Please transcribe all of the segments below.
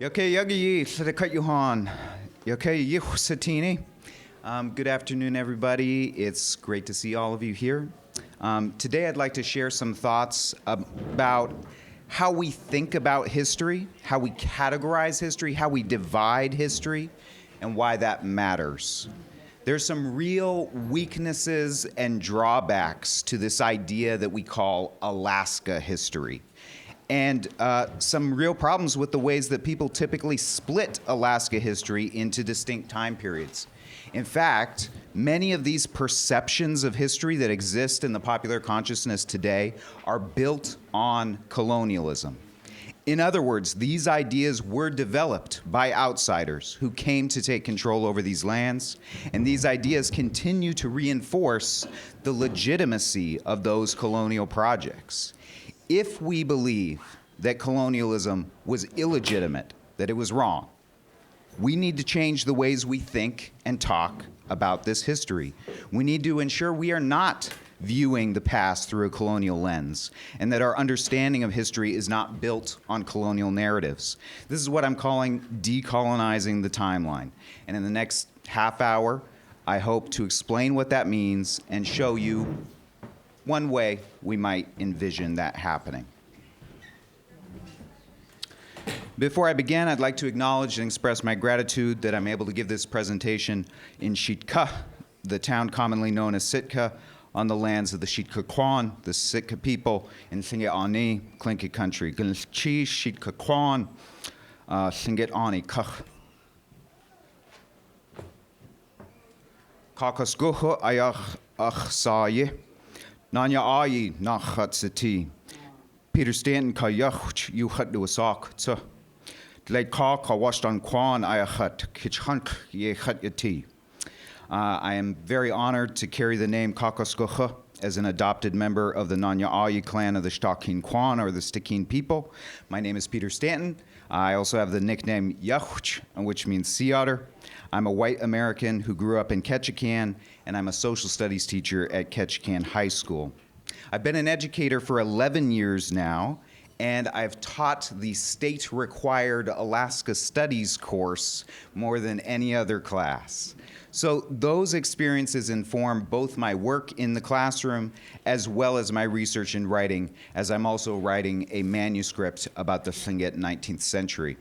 Good afternoon, everybody. It's great to see all of you here. Today I'd like to share some thoughts about how we think about history, how we categorize history, how we divide history, and why that matters. There's some real weaknesses and drawbacks to this idea that we call Alaska history. And some real problems with the ways that people typically split Alaska history into distinct time periods. In fact, many of these perceptions of history that exist in the popular consciousness today are built on colonialism. In other words, these ideas were developed by outsiders who came to take control over these lands, and these ideas continue to reinforce the legitimacy of those colonial projects. If we believe that colonialism was illegitimate, that it was wrong, we need to change the ways we think and talk about this history. We need to ensure we are not viewing the past through a colonial lens, and that our understanding of history is not built on colonial narratives. This is what I'm calling decolonizing the timeline. And in the next half hour, I hope to explain what that means and show you one way we might envision that happening. Before I begin, I'd like to acknowledge and express my gratitude that I'm able to give this presentation in Sitka, the town commonly known as Sitka, on the lands of the Sitka, the Sitka people in Singet-Ani, Tlingit country. Gunchi Sitka, Singet-Ani, Kach. Kaakasgoox ayach achsaye. Nanya ayi nachatsati. Peter Stanton kayach yuchat do SOK. Dleit ka washed kwan ayachat kichhank ye chat yati. I am very honored to carry the name Kaakasgoox as an adopted member of the Nanya-Ayi clan of the Stakeen Kwan, or the Stikeen people. My name is Peter Stanton. I also have the nickname Yahuch, which means sea otter. I'm a white American who grew up in Ketchikan, and I'm a social studies teacher at Ketchikan High School. I've been an educator for 11 years now, and I've taught the state-required Alaska Studies course more than any other class. So those experiences inform both my work in the classroom as well as my research and writing, as I'm also writing a manuscript about the Tlingit 19th century.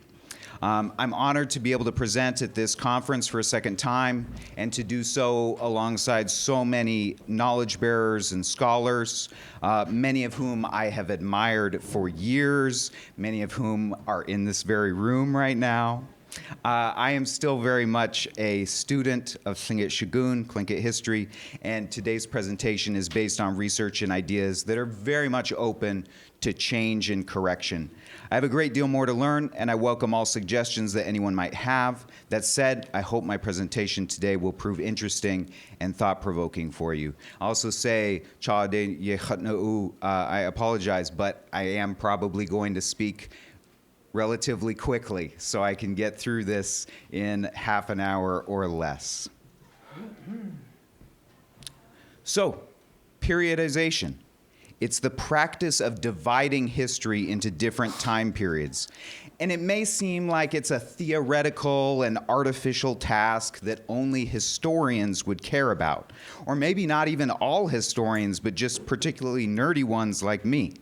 I'm honored to be able to present at this conference for a second time, and to do so alongside so many knowledge bearers and scholars, many of whom I have admired for years, many of whom are in this very room right now. I am still very much a student of Tlingit Shagun, Tlingit history, and today's presentation is based on research and ideas that are very much open to change and correction. I have a great deal more to learn, and I welcome all suggestions that anyone might have. That said, I hope my presentation today will prove interesting and thought-provoking for you. I also say, I apologize, but I am probably going to speak relatively quickly, so I can get through this in half an hour or less. So, periodization. It's the practice of dividing history into different time periods. And it may seem like it's a theoretical and artificial task that only historians would care about, or maybe not even all historians, but just particularly nerdy ones like me.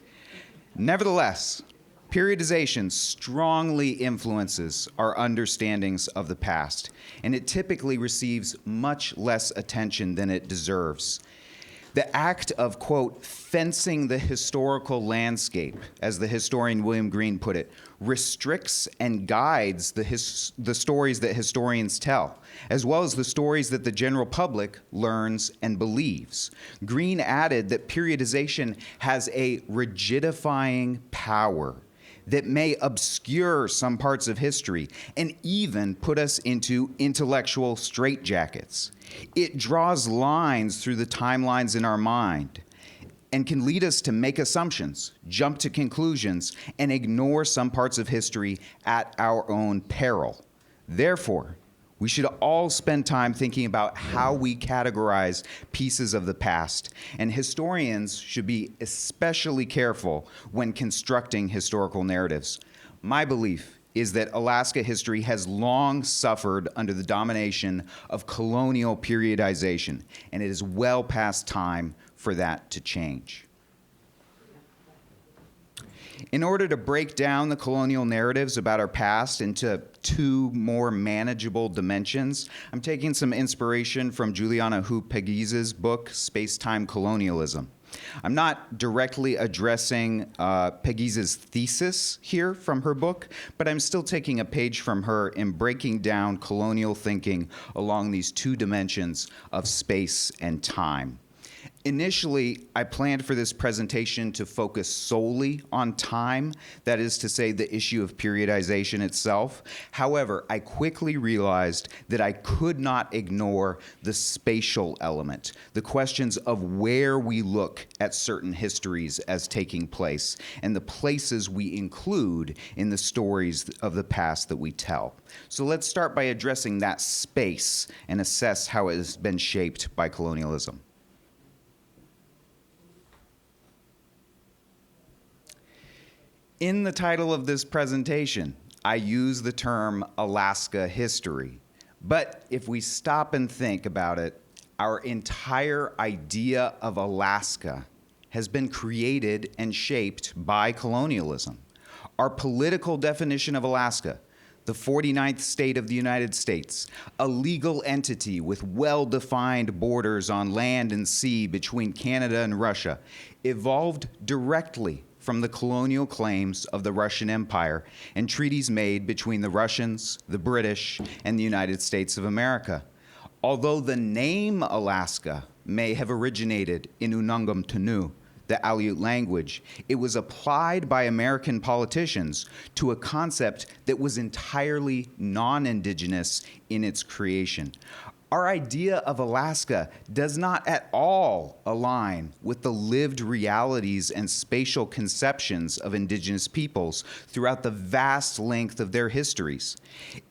Nevertheless, periodization strongly influences our understandings of the past, and it typically receives much less attention than it deserves. The act of, quote, fencing the historical landscape, as the historian William Green put it, restricts and guides the stories that historians tell, as well as the stories that the general public learns and believes. Green added that periodization has a rigidifying power that may obscure some parts of history and even put us into intellectual straitjackets. It draws lines through the timelines in our mind and can lead us to make assumptions, jump to conclusions, and ignore some parts of history at our own peril. Therefore, we should all spend time thinking about how we categorize pieces of the past, and historians should be especially careful when constructing historical narratives. My belief is that Alaska history has long suffered under the domination of colonial periodization, and it is well past time for that to change. In order to break down the colonial narratives about our past into two more manageable dimensions, I'm taking some inspiration from Juliana Hu-Pegues's book, Space-Time Colonialism. I'm not directly addressing Pegues's thesis here from her book, but I'm still taking a page from her in breaking down colonial thinking along these two dimensions of space and time. Initially, I planned for this presentation to focus solely on time, that is to say, the issue of periodization itself. However, I quickly realized that I could not ignore the spatial element, the questions of where we look at certain histories as taking place, and the places we include in the stories of the past that we tell. So let's start by addressing that space and assess how it has been shaped by colonialism. In the title of this presentation, I use the term Alaska history. But if we stop and think about it, our entire idea of Alaska has been created and shaped by colonialism. Our political definition of Alaska, the 49th state of the United States, a legal entity with well-defined borders on land and sea between Canada and Russia, evolved directly from the colonial claims of the Russian Empire and treaties made between the Russians, the British, and the United States of America. Although the name Alaska may have originated in Unungam Tunu, the Aleut language, it was applied by American politicians to a concept that was entirely non-Indigenous in its creation. Our idea of Alaska does not at all align with the lived realities and spatial conceptions of Indigenous peoples throughout the vast length of their histories.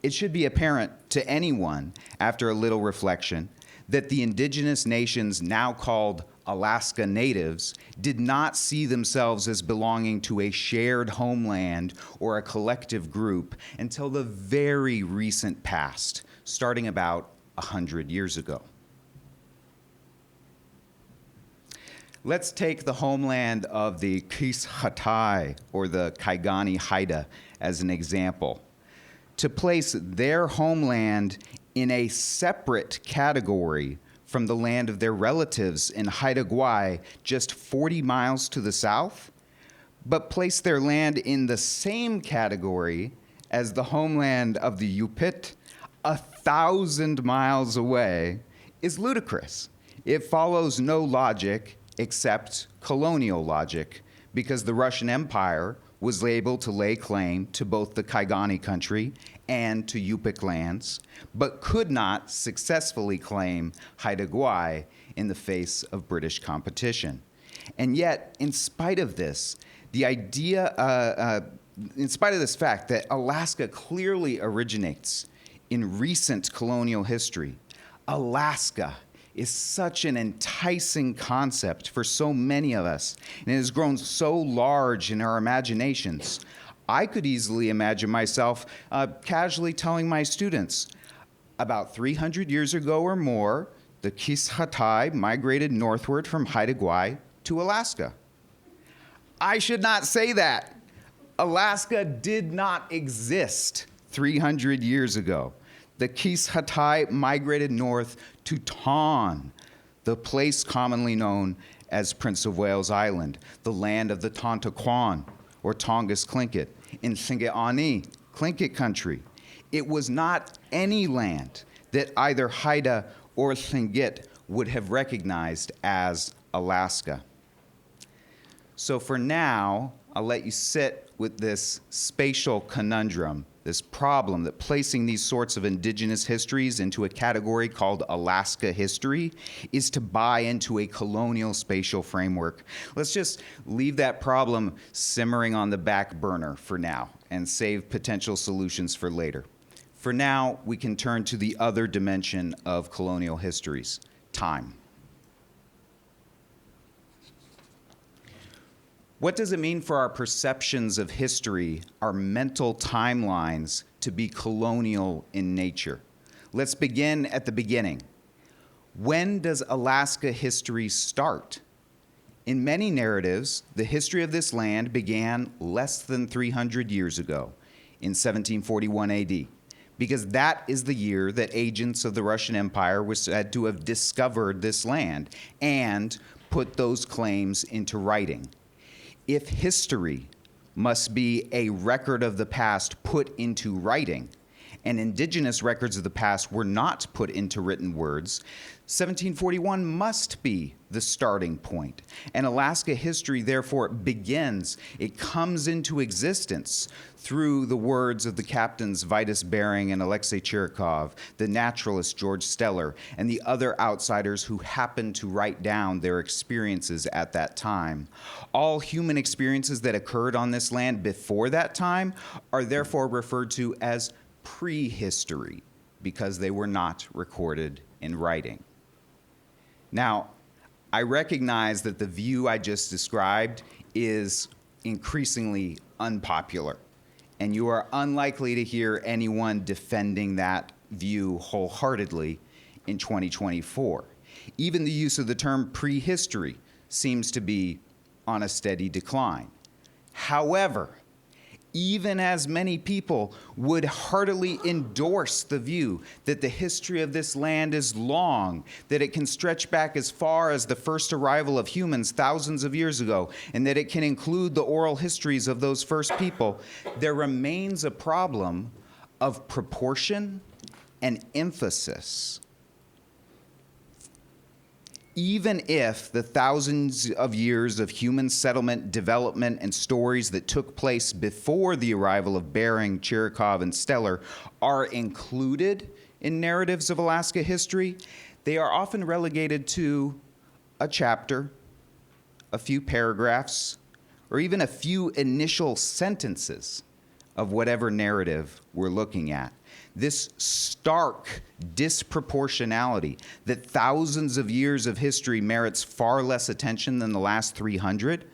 It should be apparent to anyone, after a little reflection, that the Indigenous nations now called Alaska Natives did not see themselves as belonging to a shared homeland or a collective group until the very recent past, starting about 100 years ago. Let's take the homeland of the Kaakasgoox or the Kaigani Haida as an example. To place their homeland in a separate category from the land of their relatives in Haida Gwaii just 40 miles to the south, but place their land in the same category as the homeland of the Yupik 1,000 miles away, is ludicrous. It follows no logic except colonial logic, because the Russian Empire was able to lay claim to both the Kaigani country and to Yupik lands, but could not successfully claim Haida Gwaii in the face of British competition. And yet, in spite of this, the idea, in spite of this fact that Alaska clearly originates in recent colonial history, Alaska is such an enticing concept for so many of us, and it has grown so large in our imaginations. I could easily imagine myself casually telling my students, about 300 years ago or more, the Kaakasgoox migrated northward from Haida Gwaii to Alaska. I should not say that. Alaska did not exist 300 years ago. The Kaakasgoox migrated north to Tonga, the place commonly known as Prince of Wales Island, the land of the Tontaquan, or Tongass Tlingit, in Tlingaani, Tlingit country. It was not any land that either Haida or Tlingit would have recognized as Alaska. So for now, I'll let you sit with this spatial conundrum, this problem that placing these sorts of Indigenous histories into a category called Alaska history is to buy into a colonial spatial framework. Let's just leave that problem simmering on the back burner for now and save potential solutions for later. For now, we can turn to the other dimension of colonial histories, time. What does it mean for our perceptions of history, our mental timelines, to be colonial in nature? Let's begin at the beginning. When does Alaska history start? In many narratives, the history of this land began less than 300 years ago, in 1741 AD, because that is the year that agents of the Russian Empire were said to have discovered this land and put those claims into writing. If history must be a record of the past put into writing, and indigenous records of the past were not put into written words, 1741 must be the starting point. And Alaska history, therefore, begins. It comes into existence through the words of the captains Vitus Bering and Alexei Chirikov, the naturalist George Steller, and the other outsiders who happened to write down their experiences at that time. All human experiences that occurred on this land before that time are therefore referred to as prehistory, because they were not recorded in writing. Now, I recognize that the view I just described is increasingly unpopular, and you are unlikely to hear anyone defending that view wholeheartedly in 2024. Even the use of the term prehistory seems to be on a steady decline. However, even as many people would heartily endorse the view that the history of this land is long, that it can stretch back as far as the first arrival of humans thousands of years ago, and that it can include the oral histories of those first people, there remains a problem of proportion and emphasis. Even if the thousands of years of human settlement, development, and stories that took place before the arrival of Bering, Chirikov, and Steller are included in narratives of Alaska history, they are often relegated to a chapter, a few paragraphs, or even a few initial sentences of whatever narrative we're looking at. This stark disproportionality that thousands of years of history merits far less attention than the last 300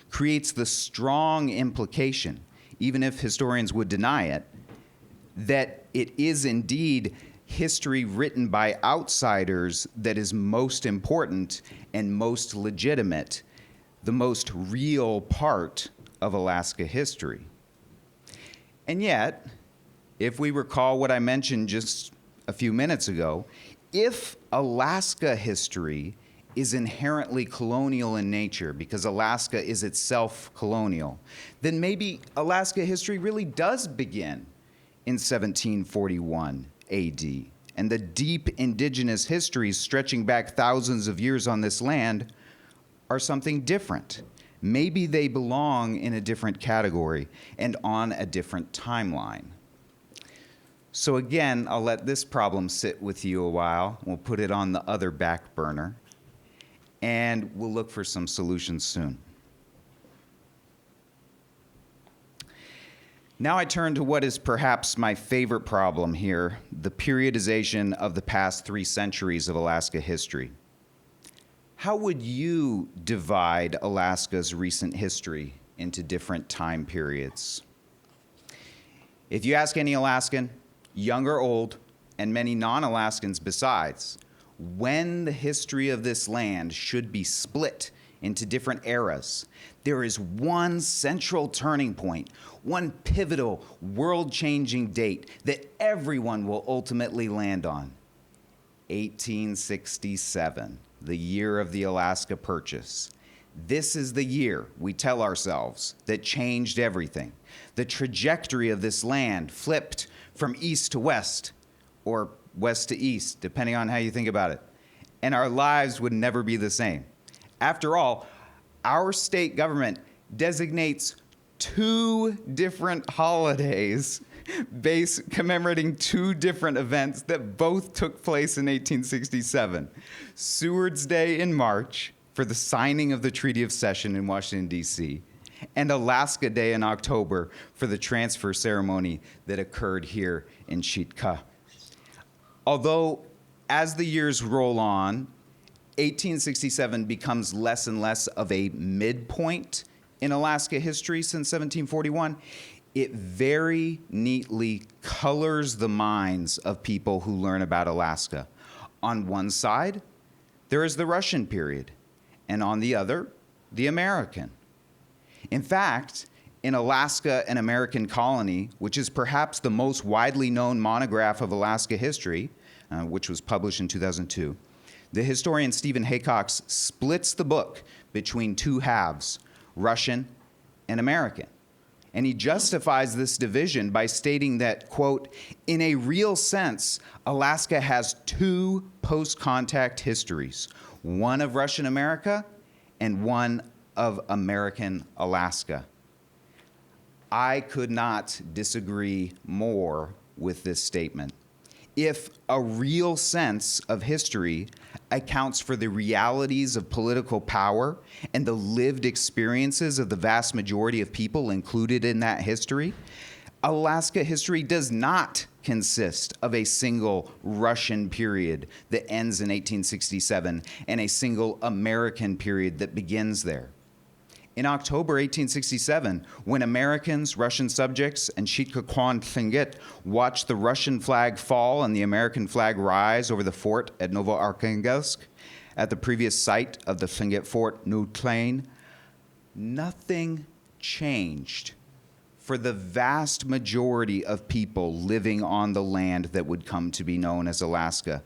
creates the strong implication, even if historians would deny it, that it is indeed history written by outsiders that is most important and most legitimate, the most real part of Alaska history. And yet, if we recall what I mentioned just a few minutes ago, if Alaska history is inherently colonial in nature because Alaska is itself colonial, then maybe Alaska history really does begin in 1741 AD. And the deep indigenous histories stretching back thousands of years on this land are something different. Maybe they belong in a different category and on a different timeline. So again, I'll let this problem sit with you a while. We'll put it on the other back burner, and we'll look for some solutions soon. Now I turn to what is perhaps my favorite problem here, the periodization of the past 3 centuries of Alaska history. How would you divide Alaska's recent history into different time periods? If you ask any Alaskan, young or old, and many non-Alaskans besides, when the history of this land should be split into different eras, there is one central turning point, one pivotal, world-changing date that everyone will ultimately land on. 1867, the year of the Alaska Purchase. This is the year, we tell ourselves, that changed everything. The trajectory of this land flipped from east to west, or west to east, depending on how you think about it. And our lives would never be the same. After all, our state government designates 2 different holidays commemorating 2 different events that both took place in 1867. Seward's Day in March for the signing of the Treaty of Cession in Washington, D.C., and Alaska Day in October for the transfer ceremony that occurred here in Sitka. Although, as the years roll on, 1867 becomes less and less of a midpoint in Alaska history since 1741, it very neatly colors the minds of people who learn about Alaska. On one side, there is the Russian period, and on the other, the American. In fact, in Alaska, an American Colony, which is perhaps the most widely known monograph of Alaska history, which was published in 2002, the historian Stephen Haycox splits the book between two halves, Russian and American. And he justifies this division by stating that, quote, in a real sense, Alaska has two post-contact histories, one of Russian America and one of American Alaska. I could not disagree more with this statement. If a real sense of history accounts for the realities of political power and the lived experiences of the vast majority of people included in that history, Alaska history does not consist of a single Russian period that ends in 1867 and a single American period that begins there. In October 1867, when Americans, Russian subjects, and Sitka Tlingit watched the Russian flag fall and the American flag rise over the fort at Novoarkhanghelsk, at the previous site of the Tlingit fort, New Plain, nothing changed for the vast majority of people living on the land that would come to be known as Alaska.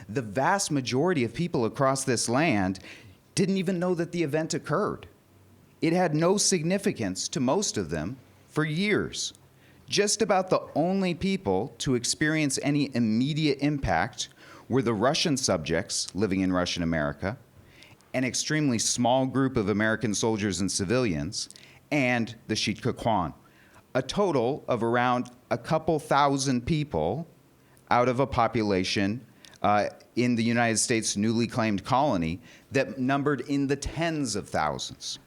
The vast majority of people across this land didn't even know that the event occurred. It had no significance to most of them for years. Just about the only people to experience any immediate impact were the Russian subjects living in Russian America, an extremely small group of American soldiers and civilians, and the Sitka, a total of around a couple thousand people out of a population in the United States' newly claimed colony that numbered in the tens of thousands.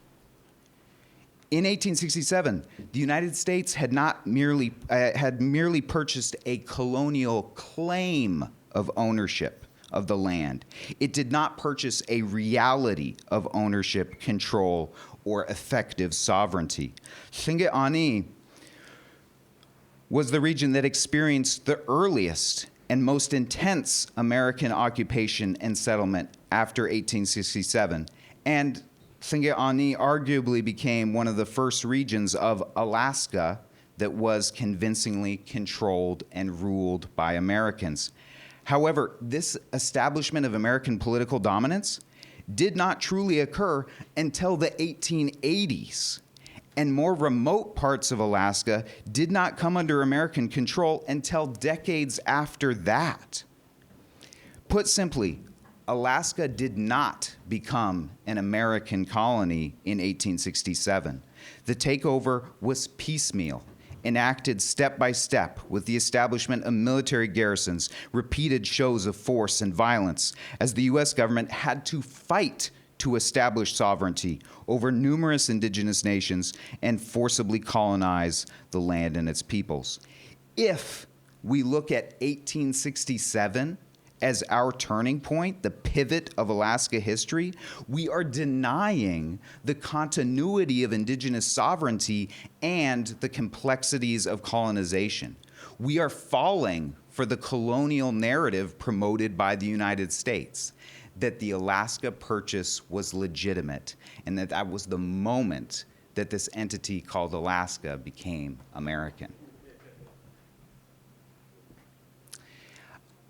In 1867, the United States had merely purchased a colonial claim of ownership of the land. It did not purchase a reality of ownership, control, or effective sovereignty. Tlingit Ani was the region that experienced the earliest and most intense American occupation and settlement after 1867, and Tlingit Ani arguably became one of the first regions of Alaska that was convincingly controlled and ruled by Americans. However, this establishment of American political dominance did not truly occur until the 1880s, and more remote parts of Alaska did not come under American control until decades after that. Put simply, Alaska did not become an American colony in 1867. The takeover was piecemeal, enacted step by step with the establishment of military garrisons, repeated shows of force and violence, as the U.S. government had to fight to establish sovereignty over numerous indigenous nations and forcibly colonize the land and its peoples. If we look at 1867 as our turning point, the pivot of Alaska history, we are denying the continuity of indigenous sovereignty and the complexities of colonization. We are falling for the colonial narrative promoted by the United States, that the Alaska Purchase was legitimate, and that was the moment that this entity called Alaska became American.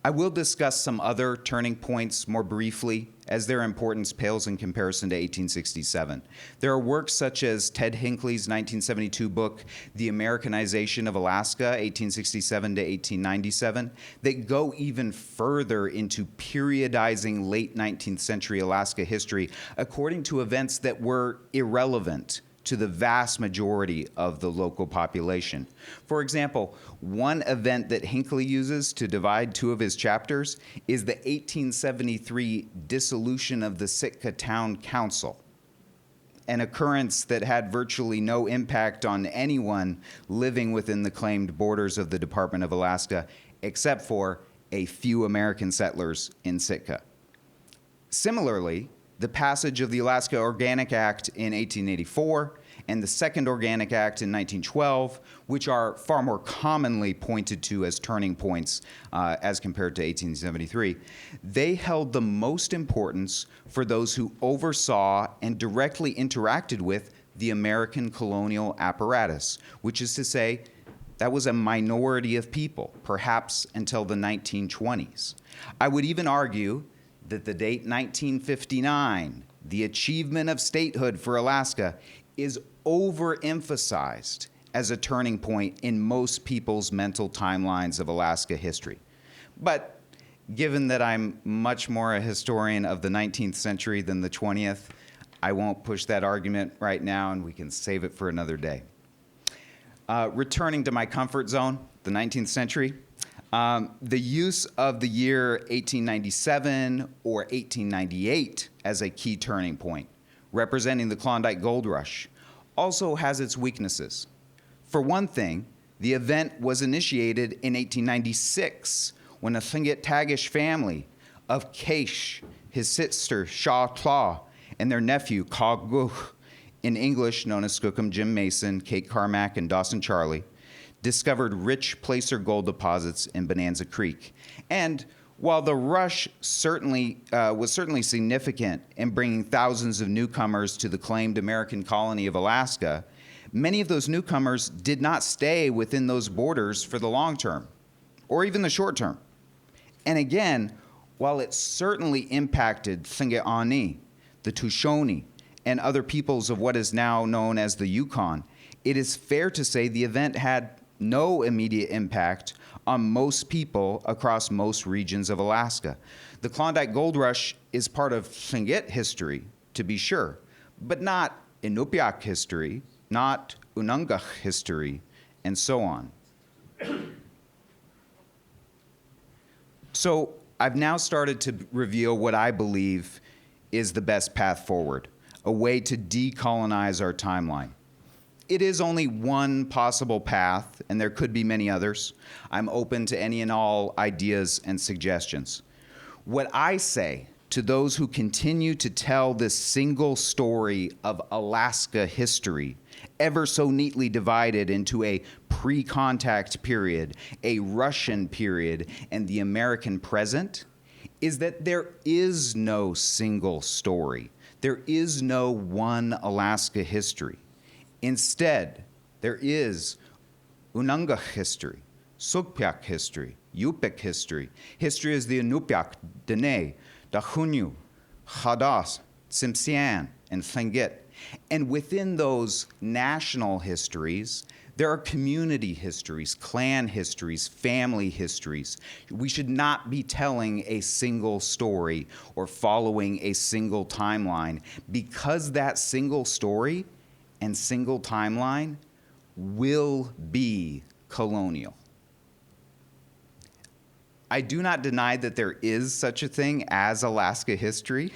I will discuss some other turning points more briefly, as their importance pales in comparison to 1867. There are works such as Ted Hinckley's 1972 book, The Americanization of Alaska, 1867 to 1897, that go even further into periodizing late 19th century Alaska history according to events that were irrelevant to the vast majority of the local population. For example, one event that Hinckley uses to divide two of his chapters is the 1873 dissolution of the Sitka Town Council, an occurrence that had virtually no impact on anyone living within the claimed borders of the Department of Alaska, except for a few American settlers in Sitka. Similarly, the passage of the Alaska Organic Act in 1884 and the Second Organic Act in 1912, which are far more commonly pointed to as turning points as compared to 1873, they held the most importance for those who oversaw and directly interacted with the American colonial apparatus, which is to say, that was a minority of people, perhaps until the 1920s. I would even argue that the date 1959, the achievement of statehood for Alaska, is overemphasized as a turning point in most people's mental timelines of Alaska history. But given that I'm much more a historian of the 19th century than the 20th, I won't push that argument right now, and we can save it for another day. Returning to my comfort zone, the 19th century, the use of the year 1897 or 1898 as a key turning point, representing the Klondike Gold Rush, also has its weaknesses. For one thing, the event was initiated in 1896 when a Tlingit Tagish family of Keish, his sister Shaw Tlaw, and their nephew Kaakasgoox, in English known as Skookum Jim Mason, Kate Carmack, and Dawson Charlie, discovered rich placer gold deposits in Bonanza Creek. And while the rush was certainly significant in bringing thousands of newcomers to the claimed American colony of Alaska, many of those newcomers did not stay within those borders for the long term, or even the short term. And again, while it certainly impacted Tlingit Ani, the Tushone, and other peoples of what is now known as the Yukon, it is fair to say the event had no immediate impact on most people across most regions of Alaska. The Klondike Gold Rush is part of Tlingit history, to be sure, but not Inupiaq history, not Unangac history, and so on. So I've now started to reveal what I believe is the best path forward, a way to decolonize our timeline. It is only one possible path, and there could be many others. I'm open to any and all ideas and suggestions. What I say to those who continue to tell this single story of Alaska history, ever so neatly divided into a pre-contact period, a Russian period, and the American present, is that there is no single story. There is no one Alaska history. Instead, there is Unangac history, Sugpiaq history, Yupik history. History is the Inupiaq, Dene, Dahunyu, Hadas, Tsimshian, and Tlingit. And within those national histories, there are community histories, clan histories, family histories. We should not be telling a single story or following a single timeline, because that single story and single timeline will be colonial. I do not deny that there is such a thing as Alaska history,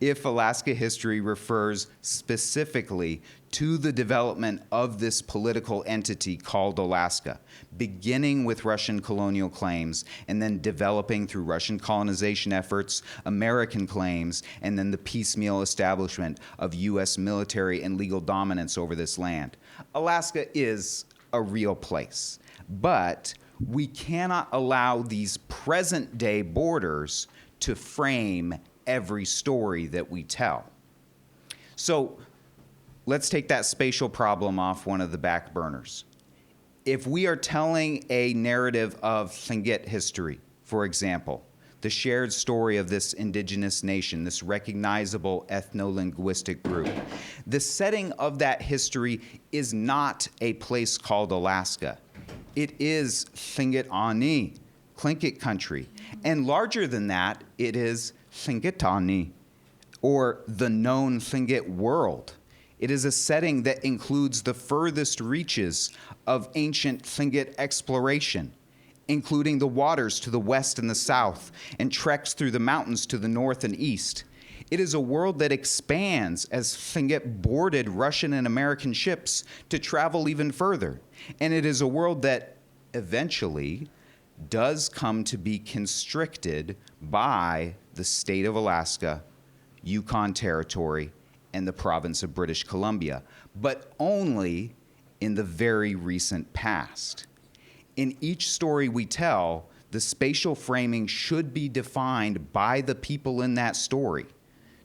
if Alaska history refers specifically to the development of this political entity called Alaska, beginning with Russian colonial claims and then developing through Russian colonization efforts, American claims, and then the piecemeal establishment of U.S. military and legal dominance over this land. Alaska is a real place, but we cannot allow these present-day borders to frame every story that we tell. So let's take that spatial problem off one of the back burners. If we are telling a narrative of Tlingit history, for example, the shared story of this indigenous nation, this recognizable ethno-linguistic group, the setting of that history is not a place called Alaska. It is Tlingit Ani, Tlingit country. And larger than that, it is Tlingit Ani, or the known Tlingit world. It is a setting that includes the furthest reaches of ancient Tlingit exploration, including the waters to the west and the south, and treks through the mountains to the north and east. It is a world that expands as Tlingit boarded Russian and American ships to travel even further. And it is a world that eventually does come to be constricted by the state of Alaska, Yukon Territory, and the province of British Columbia, but only in the very recent past. In each story we tell, the spatial framing should be defined by the people in that story,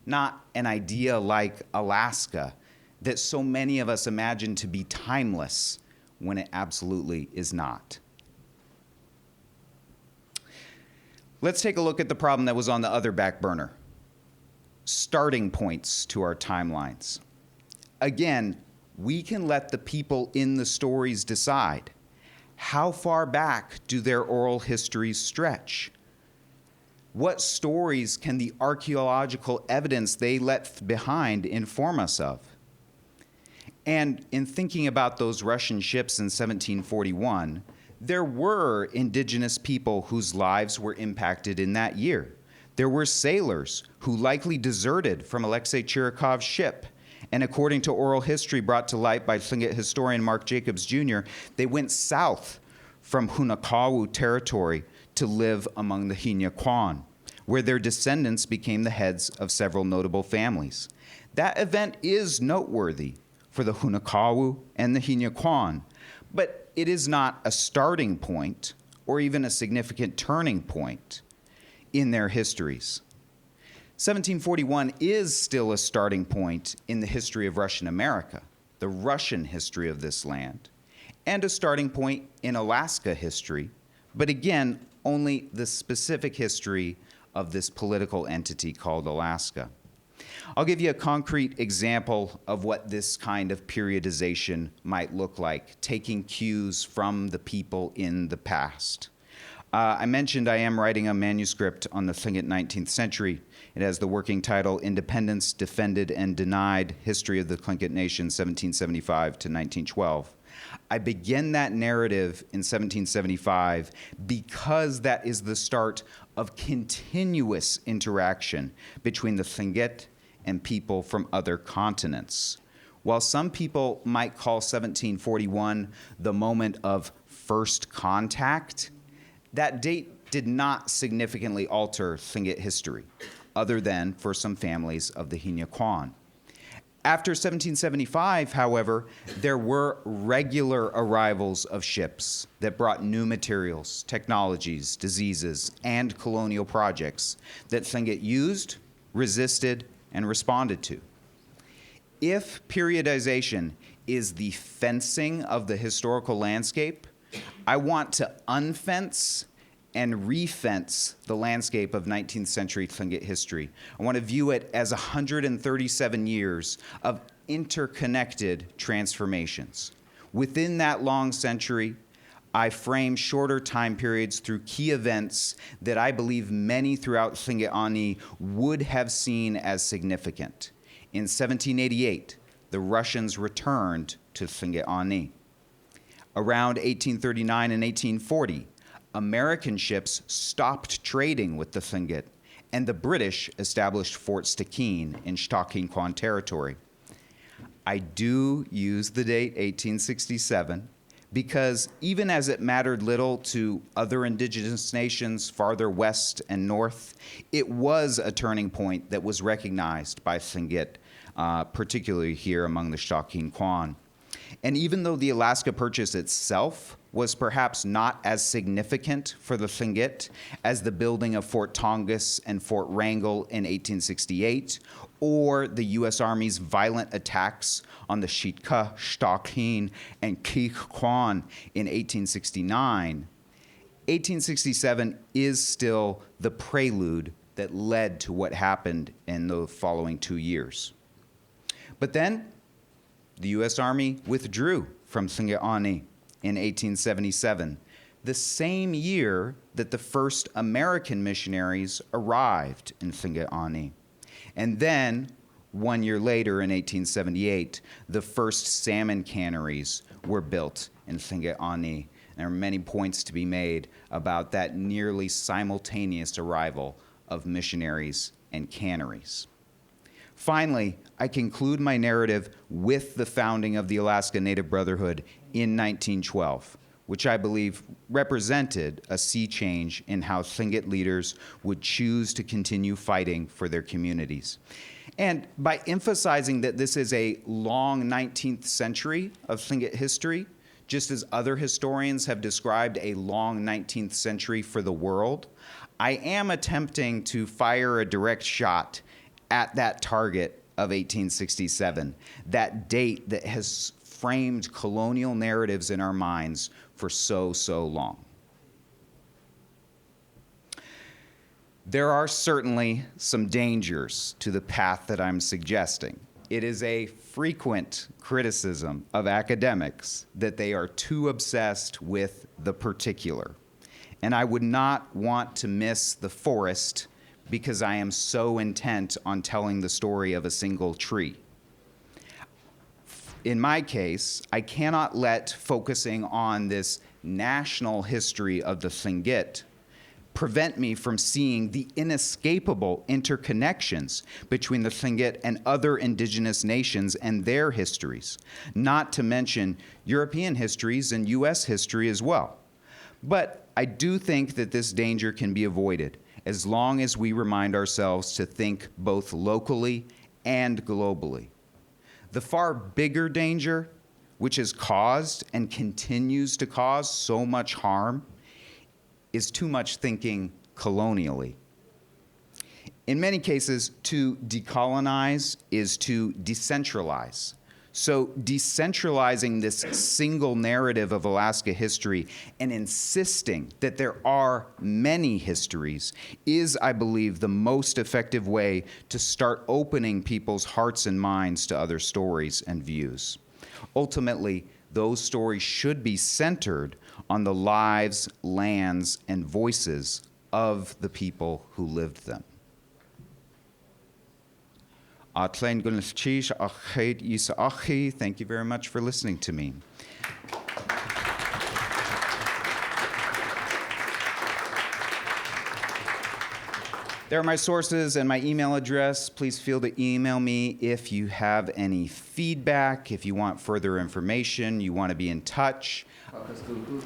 not an idea like Alaska that so many of us imagine to be timeless when it absolutely is not. Let's take a look at the problem that was on the other back burner. Starting points to our timelines. Again, we can let the people in the stories decide. How far back do their oral histories stretch? What stories can the archaeological evidence they left behind inform us of? And in thinking about those Russian ships in 1741, there were indigenous people whose lives were impacted in that year. There were sailors who likely deserted from Alexei Chirikov's ship. And according to oral history brought to light by Tlingit historian Mark Jacobs Jr., they went south from Hunakawu territory to live among the Hinyaquan, where their descendants became the heads of several notable families. That event is noteworthy for the Hunakawu and the Hinyaquan, but it is not a starting point or even a significant turning point in their histories. 1741 is still a starting point in the history of Russian America, the Russian history of this land, and a starting point in Alaska history, but again, only the specific history of this political entity called Alaska. I'll give you a concrete example of what this kind of periodization might look like, taking cues from the people in the past. I mentioned I am writing a manuscript on the Tlingit 19th century. It has the working title, Independence, Defended, and Denied, History of the Tlingit Nation, 1775 to 1912. I begin that narrative in 1775 because that is the start of continuous interaction between the Tlingit and people from other continents. While some people might call 1741 the moment of first contact, that date did not significantly alter Tlingit history, other than for some families of the Hinyaquan. After 1775, however, there were regular arrivals of ships that brought new materials, technologies, diseases, and colonial projects that Tlingit used, resisted, and responded to. If periodization is the fencing of the historical landscape, I want to unfence and refence the landscape of 19th century Tlingit history. I want to view it as 137 years of interconnected transformations. Within that long century, I frame shorter time periods through key events that I believe many throughout Tlingit Ani would have seen as significant. In 1788, the Russians returned to Tlingit Ani. Around 1839 and 1840, American ships stopped trading with the Tlingit, and the British established Fort Stikeen in Shtakinquan territory. I do use the date 1867 because even as it mattered little to other indigenous nations farther west and north, it was a turning point that was recognized by Tlingit, particularly here among the Shtakinquan. And even though the Alaska Purchase itself was perhaps not as significant for the Tlingit as the building of Fort Tongass and Fort Wrangell in 1868, or the U.S. Army's violent attacks on the Sitka, Stakhin, and Kaakasgoox in 1869, 1867 is still the prelude that led to what happened in the following 2 years. But then, the U.S. Army withdrew from Tlingit Ani in 1877, the same year that the first American missionaries arrived in Tlingit Ani. And then, 1 year later in 1878, the first salmon canneries were built in Tlingit Ani. There are many points to be made about that nearly simultaneous arrival of missionaries and canneries. Finally, I conclude my narrative with the founding of the Alaska Native Brotherhood in 1912, which I believe represented a sea change in how Tlingit leaders would choose to continue fighting for their communities. And by emphasizing that this is a long 19th century of Tlingit history, just as other historians have described a long 19th century for the world, I am attempting to fire a direct shot at that target of 1867, that date that has framed colonial narratives in our minds for so long. There are certainly some dangers to the path that I'm suggesting. It is a frequent criticism of academics that they are too obsessed with the particular. And I would not want to miss the forest because I am so intent on telling the story of a single tree. In my case, I cannot let focusing on this national history of the Tlingit prevent me from seeing the inescapable interconnections between the Tlingit and other indigenous nations and their histories, not to mention European histories and US history as well. But I do think that this danger can be avoided as long as we remind ourselves to think both locally and globally. The far bigger danger, which has caused and continues to cause so much harm, is too much thinking colonially. In many cases, to decolonize is to decentralize. So decentralizing this single narrative of Alaska history and insisting that there are many histories is, I believe, the most effective way to start opening people's hearts and minds to other stories and views. Ultimately, those stories should be centered on the lives, lands, and voices of the people who lived them. Thank you very much for listening to me. There are my sources and my email address. Please feel to email me if you have any feedback, if you want further information, you want to be in touch. Kaakasgoox.